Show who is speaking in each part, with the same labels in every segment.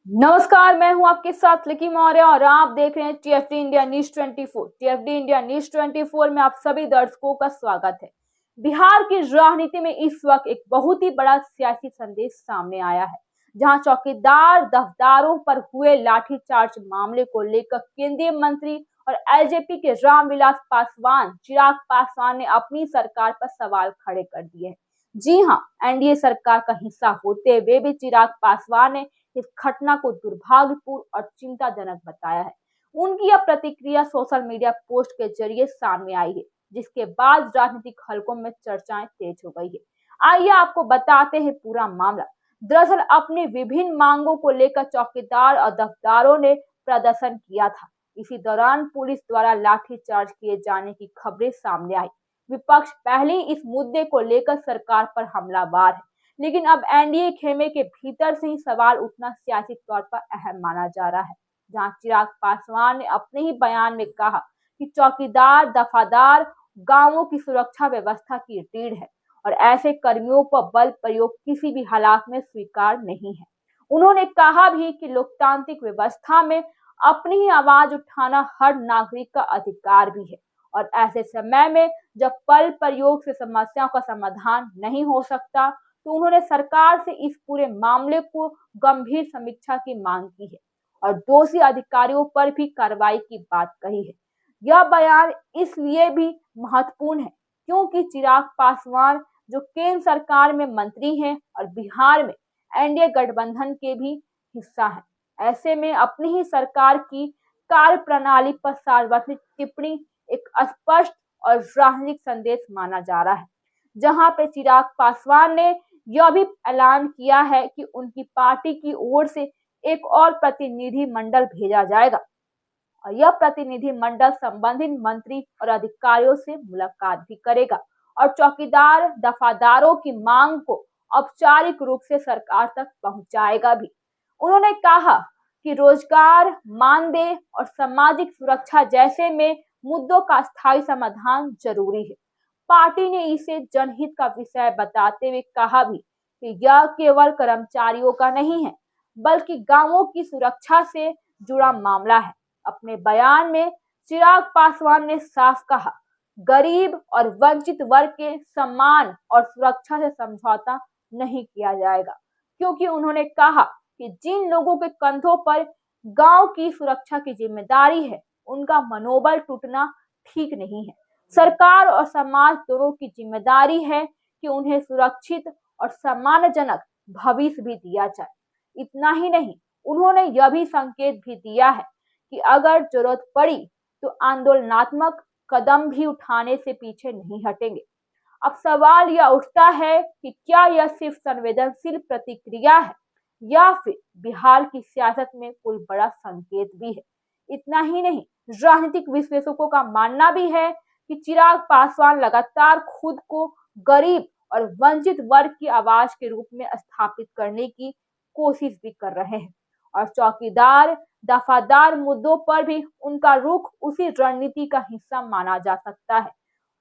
Speaker 1: नमस्कार, मैं हूं आपके साथ लिकी मौर्य और आप देख रहे हैं टीएफडी इंडिया न्यूज 24। टीएफडी इंडिया न्यूज 24 में आप सभी दर्शकों का स्वागत है। बिहार की राजनीति में इस वक्त एक बहुत ही बड़ा सियासी संदेश सामने आया है, जहां चौकीदार दफदारों पर हुए लाठीचार्ज मामले को लेकर केंद्रीय मंत्री और एलजेपी के रामविलास पासवान चिराग पासवान ने अपनी सरकार पर सवाल खड़े कर दिए हैं। जी हां, एनडीए सरकार का हिस्सा होते हुए भी चिराग पासवान ने इस घटना को दुर्भाग्यपूर्ण और चिंताजनक बताया है। उनकी यह प्रतिक्रिया सोशल मीडिया पोस्ट के जरिए सामने आई है, जिसके बाद राजनीतिक हलकों में चर्चाएं तेज हो गई है। आइए आपको बताते हैं पूरा मामला। दरअसल अपनी विभिन्न मांगों को लेकर चौकीदार और दफ्तारों ने प्रदर्शन किया था। इसी दौरान पुलिस द्वारा लाठीचार्ज किए जाने की खबरें सामने आई। विपक्ष पहले ही इस मुद्दे को लेकर सरकार पर हमलावर है, लेकिन अब एनडीए खेमे के भीतर से ही सवाल उठना सियासी तौर पर अहम माना जा रहा है। जहां चिराग पासवान ने अपने ही बयान में कहा कि चौकीदार दफादार गांवों की सुरक्षा व्यवस्था की रीढ़ है और ऐसे कर्मियों पर बल प्रयोग किसी भी हालात में स्वीकार नहीं है। उन्होंने कहा भी कि लोकतांत्रिक व्यवस्था में अपनी ही आवाज उठाना हर नागरिक का अधिकार भी है और ऐसे समय में जब बल प्रयोग से समस्याओं का समाधान नहीं हो सकता, तो उन्होंने सरकार से इस पूरे मामले को गंभीर समीक्षा की मांग की है और दोषी अधिकारियों पर भी कार्रवाई की बात कही है। यह बयान इसलिए भी महत्वपूर्ण है क्योंकि चिराग पासवान जो केंद्र सरकार में मंत्री हैं और बिहार में एनडीए गठबंधन के भी हिस्सा है। ऐसे में अपनी ही सरकार की कार्य प्रणाली पर सार्वजनिक टिप्पणी एक स्पष्ट और राजनीतिक संदेश माना जा रहा है। जहां पे चिराग पासवान ने यह भी ऐलान किया है कि उनकी पार्टी की ओर से एक और प्रतिनिधि मंडल भेजा जाएगा और यह प्रतिनिधि मंडल संबंधित मंत्री और अधिकारियों से मुलाकात भी करेगा और चौकीदार दफादारों की मांग को औपचारिक रूप से सरकार तक पहुंचाएगा भी। उन्होंने कहा कि रोजगार, मानदेय और सामाजिक सुरक्षा जैसे में मुद्दों का स्थायी समाधान जरूरी है। पार्टी ने इसे जनहित का विषय बताते हुए कहा भी कि यह केवल कर्मचारियों का नहीं है, बल्कि गांवों की सुरक्षा से जुड़ा मामला है। अपने बयान में चिराग पासवान ने साफ कहा, गरीब और वंचित वर्ग के सम्मान और सुरक्षा से समझौता नहीं किया जाएगा, क्योंकि उन्होंने कहा कि जिन लोगों के कंधों पर गांव की सुरक्षा की जिम्मेदारी है, उनका मनोबल टूटना ठीक नहीं है। सरकार और समाज दोनों की जिम्मेदारी है कि उन्हें सुरक्षित और सम्मानजनक भविष्य भी दिया जाए। इतना ही नहीं, उन्होंने यह भी संकेत भी दिया है कि अगर जरूरत पड़ी तो आंदोलनात्मक कदम भी उठाने से पीछे नहीं हटेंगे। अब सवाल यह उठता है कि क्या यह सिर्फ संवेदनशील प्रतिक्रिया है या फिर बिहार की सियासत में कोई बड़ा संकेत भी है। इतना ही नहीं, राजनीतिक विश्लेषकों का मानना भी है कि चिराग पासवान लगातार खुद को गरीब और वंचित वर्ग की आवाज के रूप में स्थापित करने की कोशिश भी कर रहे हैं और चौकीदार दफादार मुद्दों पर भी उनका रुख उसी रणनीति का हिस्सा माना जा सकता है।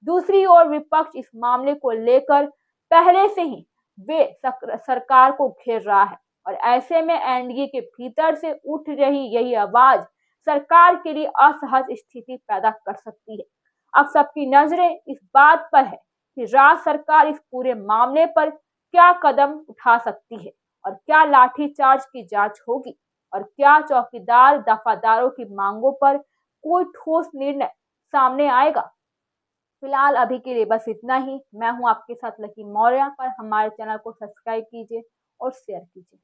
Speaker 1: दूसरी ओर विपक्ष इस मामले को लेकर पहले से ही वे सरकार को घेर रहा है और ऐसे में एनडीए के भीतर से उठ रही यही आवाज सरकार के लिए असहज स्थिति पैदा कर सकती है। अब सबकी नजरें इस बात पर है कि राज्य सरकार इस पूरे मामले पर क्या कदम उठा सकती है और क्या लाठीचार्ज की जांच होगी और क्या चौकीदार दफादारों की मांगों पर कोई ठोस निर्णय सामने आएगा। फिलहाल अभी के लिए बस इतना ही। मैं हूं आपके साथ लकी मौर्य। पर हमारे चैनल को सब्सक्राइब कीजिए और शेयर कीजिए।